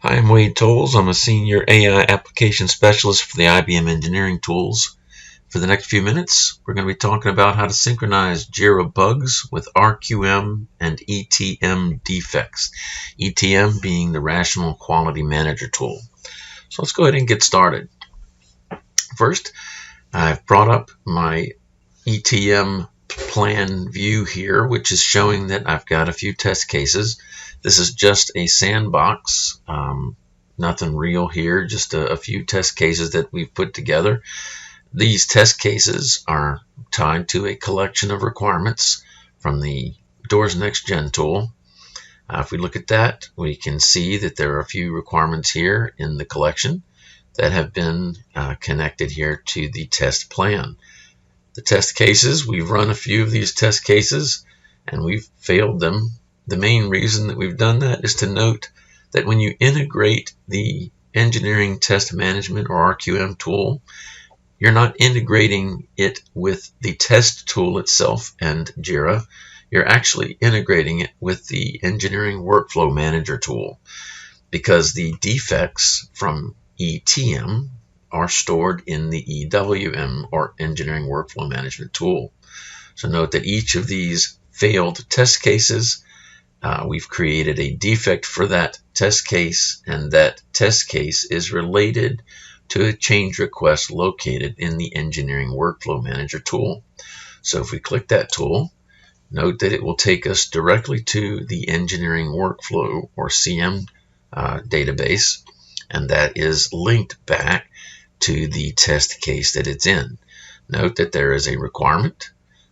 Hi, I'm Wade Tolles. I'm a Senior AI Application Specialist for the IBM Engineering Tools. For the next few minutes, we're going to be talking about how to synchronize JIRA Bugs with RQM and ETM Defects, ETM being the Rational Quality Manager tool. So let's go ahead and get started. First, I've brought up my ETM plan view here, which is showing that I've got a few test cases. This is just a sandbox, nothing real here, just a few test cases that we've put together. These test cases are tied to a collection of requirements from the Doors Next Gen tool. If we look at that, we can see that there are a few requirements here in the collection that have been connected here to the test plan. The test cases, we've run a few of these test cases and we've failed them. The main reason that we've done that is to note that when you integrate the Engineering Test Management or RQM tool, you're not integrating it with the test tool itself and JIRA. You're actually integrating it with the Engineering Workflow Manager tool, because the defects from ETM are stored in the EWM or Engineering Workflow Management tool. So note that each of these failed test cases, we've created a defect for that test case, and that test case is related to a change request located in the Engineering Workflow Manager tool. So if we click that tool, note that it will take us directly to the Engineering Workflow or CM database, and that is linked back to the test case that it's in. Note that there is a requirement,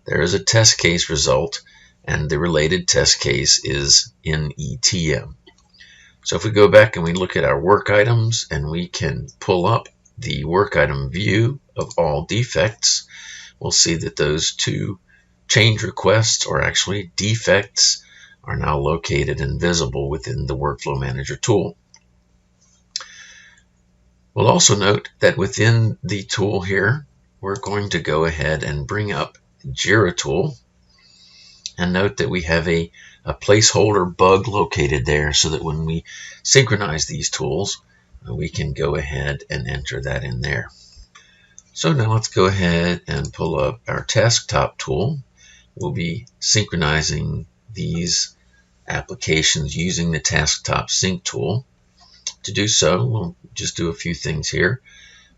there is a test case result, and the related test case is in ETM. So if we go back and we look at our work items, and we can pull up the work item view of all defects, we'll see that those two change requests, or actually defects, are now located and visible within the Workflow Manager tool. We'll also note that within the tool here, we're going to go ahead and bring up the JIRA tool, and note that we have a placeholder bug located there, so that when we synchronize these tools, we can go ahead and enter that in there. So now let's go ahead and pull up our Tasktop tool. We'll be synchronizing these applications using the Tasktop Sync tool. To do so, we'll just do a few things here.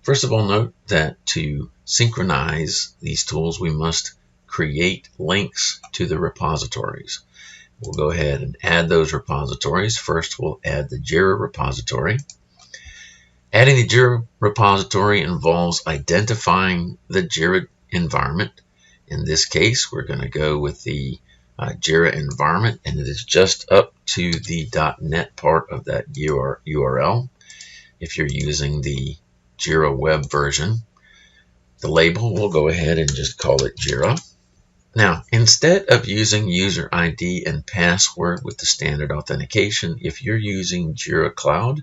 First of all, note that to synchronize these tools, we must create links to the repositories. We'll go ahead and add those repositories. First, we'll add the JIRA repository. Adding the JIRA repository involves identifying the JIRA environment. In this case, we're going to go with the JIRA environment, and it is just up to the .NET part of that URL. If you're using the JIRA web version, the label, we'll go ahead and just call it JIRA. Now, instead of using user ID and password with the standard authentication, if you're using JIRA Cloud,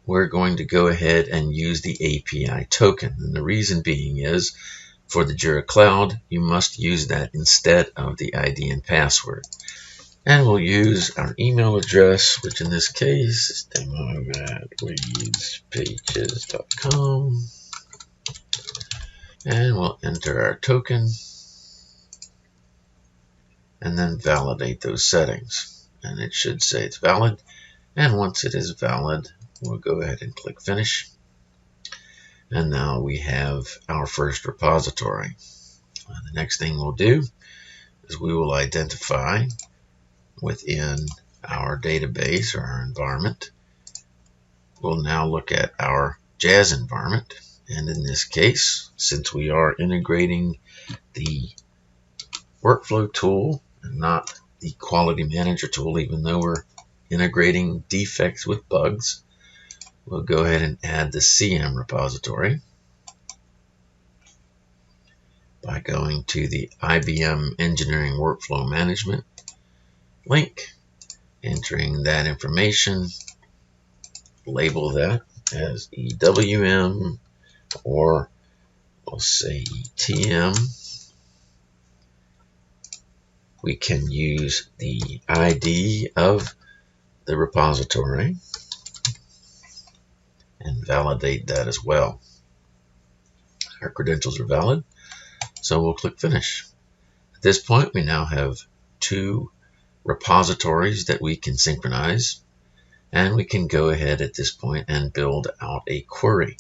we're going to go ahead and use the API token. And the reason being is, for the JIRA Cloud, you must use that instead of the ID and password. And we'll use our email address, which in this case is demo@wadepages.com. And we'll enter our token, and then validate those settings. And it should say it's valid. And once it is valid, we'll go ahead and click Finish. And now we have our first repository. The next thing we'll do is we will identify within our database or our environment. We'll now look at our JAS environment. And in this case, since we are integrating the workflow tool and not the quality manager tool, even though we're integrating defects with bugs, we'll go ahead and add the CM repository by going to the IBM Engineering Workflow Management link, entering that information, label that as EWM, or we'll say ETM. We can use the ID of the repository, and validate that as well. Our credentials are valid, so we'll click Finish. At this point, we now have 2 repositories that we can synchronize, and we can go ahead at this point and build out a query.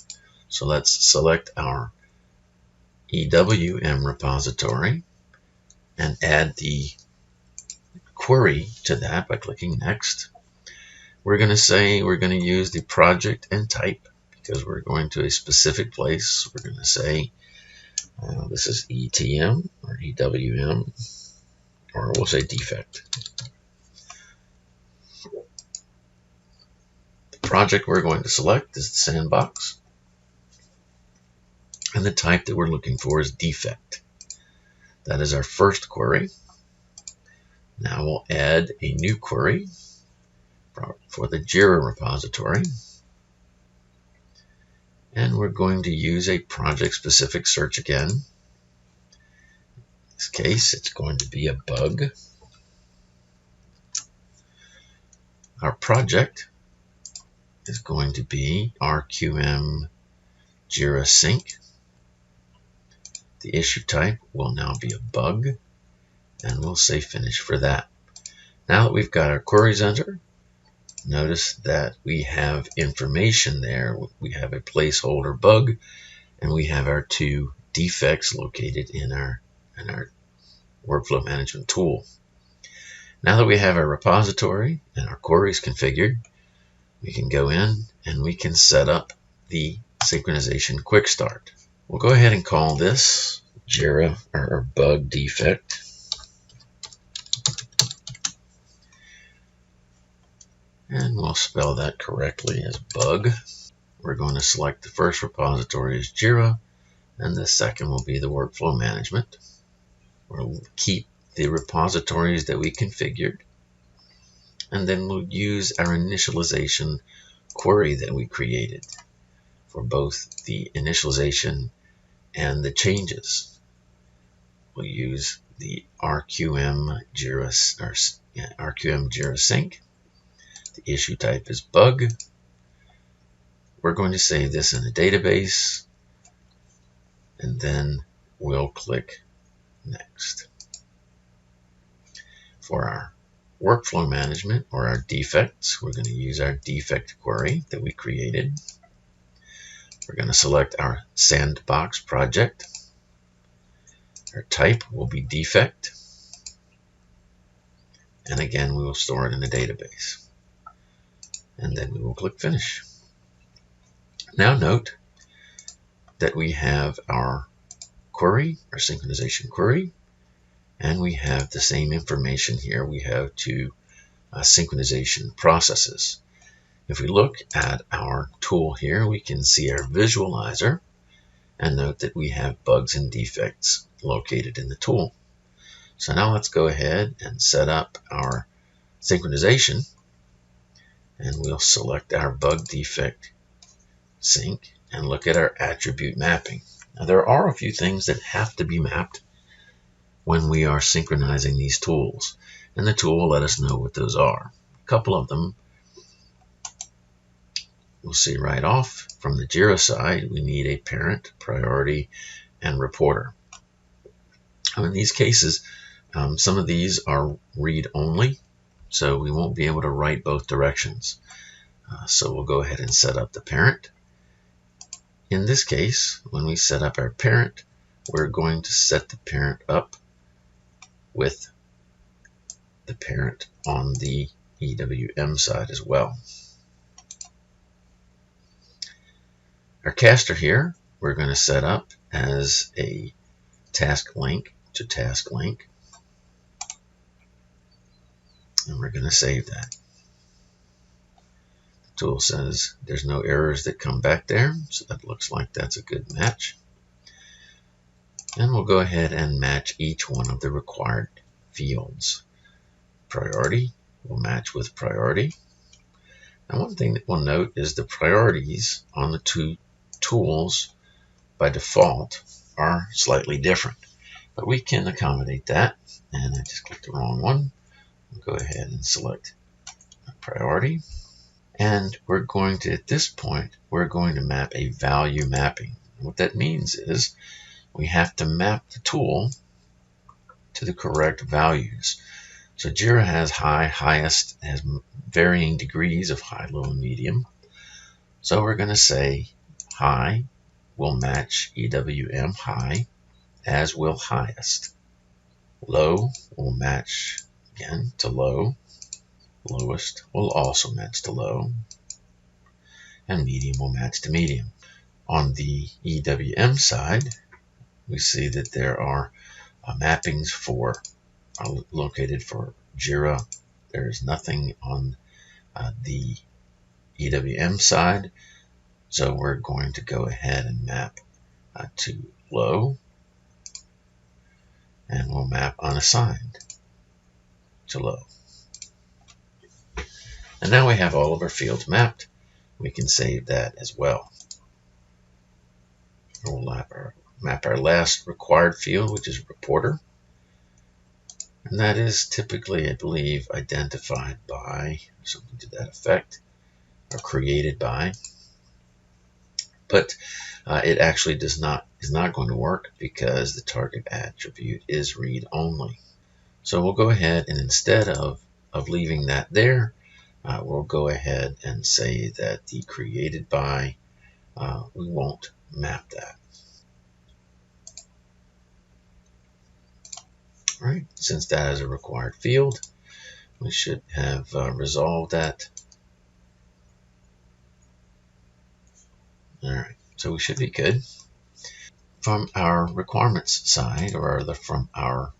So let's select our EWM repository and add the query to that by clicking Next. We're going to say we're going to use the project and type because we're going to a specific place. We're going to say this is ETM or EWM, or we'll say defect. The project we're going to select is the sandbox, and the type that we're looking for is defect. That is our first query. Now we'll add a new query for the JIRA repository, and we're going to use a project-specific search again. In this case, it's going to be a bug. Our project is going to be RQM JIRA Sync. The issue type will now be a bug, and we'll say Finish for that. Now that we've got our queries entered, notice that we have information there. We have a placeholder bug, and we have our 2 defects located in our workflow management tool. Now that we have our repository and our queries configured, we can go in and we can set up the synchronization quick start. We'll go ahead and call this JIRA or bug defect. And we'll spell that correctly as bug. We're going to select the first repository as JIRA, and the second will be the workflow management. We'll keep the repositories that we configured, and then we'll use our initialization query that we created for both the initialization and the changes. We'll use the RQM JIRA Sync. The issue type is bug. We're going to save this in a database, and then we'll click Next. For our workflow management or our defects, we're going to use our defect query that we created. We're going to select our sandbox project. Our type will be defect, and again we will store it in a database, and then we will click Finish. Now note that we have our query, our synchronization query, and we have the same information here. We have 2 synchronization processes. If we look at our tool here, we can see our visualizer, and note that we have bugs and defects located in the tool. So now let's go ahead and set up our synchronization, and we'll select our bug defect sync and look at our attribute mapping. Now there are a few things that have to be mapped when we are synchronizing these tools, and the tool will let us know what those are. A couple of them we'll see right off. From the JIRA side, we need a parent, priority, and reporter. In these cases, some of these are read-only, so we won't be able to write both directions. So we'll go ahead and set up the parent. In this case, when we set up our parent, we're going to set the parent up with the parent on the EWM side as well. Our caster here, we're going to set up as a task link to task link, and we're going to save that. The tool says there's no errors that come back there, so that looks like that's a good match. And we'll go ahead and match each one of the required fields. Priority will match with priority. Now one thing that we'll note is the priorities on the 2 tools by default are slightly different, but we can accommodate that. And I just clicked the wrong one. We'll go ahead and select priority, And we're going to, at this point, we're going to map a value mapping. What that means is we have to map the tool to the correct values. So JIRA has high, highest, has varying degrees of high, low, and medium. So we're going to say high will match EWM high, as will highest. Low will match again to low. Lowest will also match to low. And medium will match to medium. On the EWM side, we see that there are mappings located for JIRA. There is nothing on the EWM side, so we're going to go ahead and map to low, and we'll map unassigned to low. And now we have all of our fields mapped. We can save that as well. We'll map our last required field, which is reporter. And that is typically, I believe, identified by something to that effect, or created by. But it actually is not going to work because the target attribute is read only. So we'll go ahead and instead of leaving that there, we'll go ahead and say that the created by, we won't map that. All right, since that is a required field, we should have resolved that. All right, so we should be good. From our requirements side, or rather from our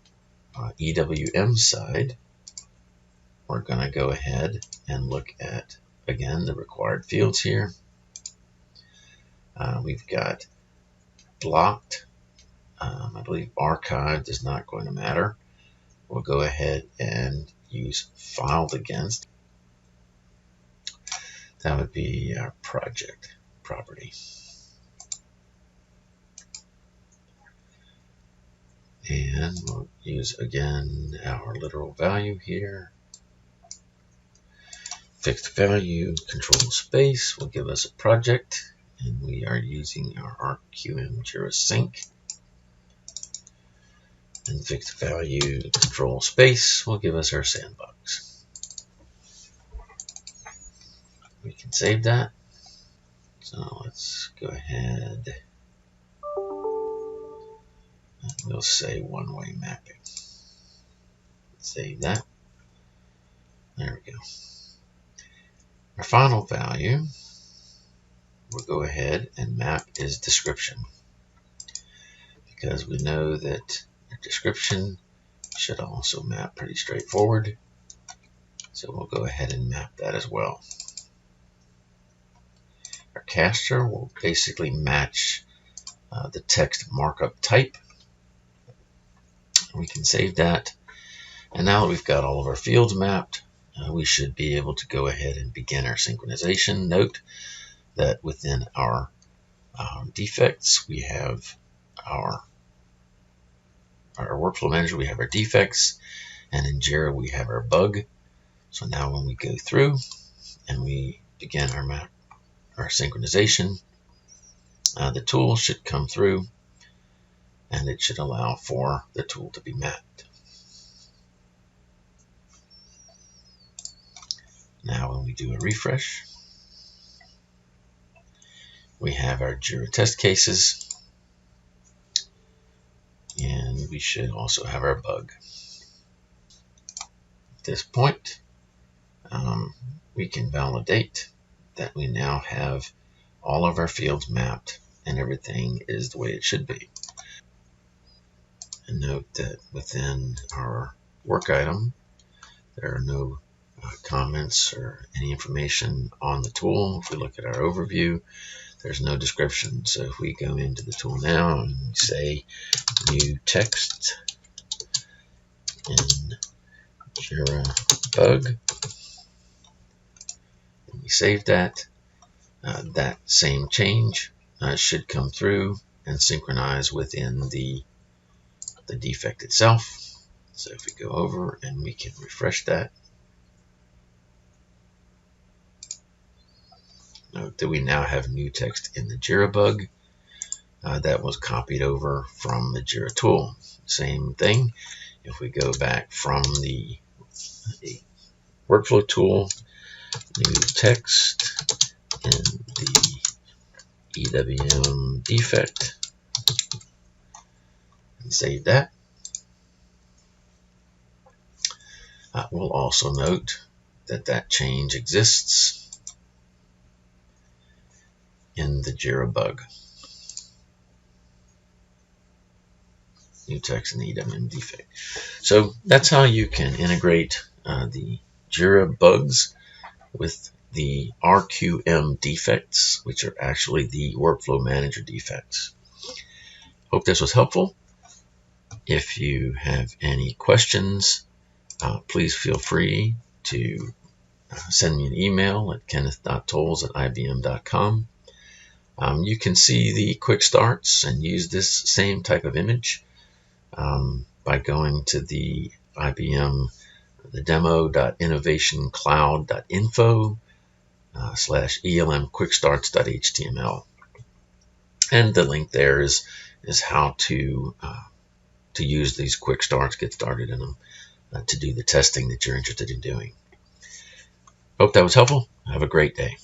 EWM side, we're going to go ahead and look at, again, the required fields here. We've got blocked. I believe archived is not going to matter. We'll go ahead and use filed against. That would be our project property. And we'll use, again, our literal value here. Fixed value control space will give us a project, and we are using our RQM JIRA Sync. And fixed value control space will give us our sandbox. We can save that. So let's go ahead and we'll say one-way mapping. Save that. There we go. Our final value, we'll go ahead and map is description, because we know that our description should also map pretty straightforward. So we'll go ahead and map that as well. Our caster will basically match the text markup type. We can save that. And now that we've got all of our fields mapped, we should be able to go ahead and begin our synchronization. Note that within our defects, we have our workflow manager, we have our defects, and in JIRA, we have our bug. So now when we go through and we begin our synchronization, the tool should come through and it should allow for the tool to be mapped. Now when we do a refresh, we have our JIRA test cases, and we should also have our bug. At this point, we can validate that we now have all of our fields mapped and everything is the way it should be. And note that within our work item, there are no comments or any information on the tool. If we look at our overview, there's no description. So if we go into the tool now and we say new text in JiraBUG, and we save that, that same change should come through and synchronize within the defect itself. So if we go over and we can refresh that, Note that we now have new text in the JiraBUG that was copied over from the Jira tool. Same thing. If we go back from the workflow tool, new text in the EWM defect, and save that. We'll also note that that change exists in the JiraBUG. New text in the ETM Defect. So that's how you can integrate the JIRA Bugs with the RQM defects, which are actually the workflow manager defects. Hope this was helpful. If you have any questions, please feel free to send me an email at kenneth.tolles@ibm.com. You can see the quick starts and use this same type of image by going to the IBM the demo.innovationcloud.info /elmquickstarts.html, and the link there is how to use these quick starts, get started in them, to do the testing that you're interested in doing. Hope that was helpful. Have a great day.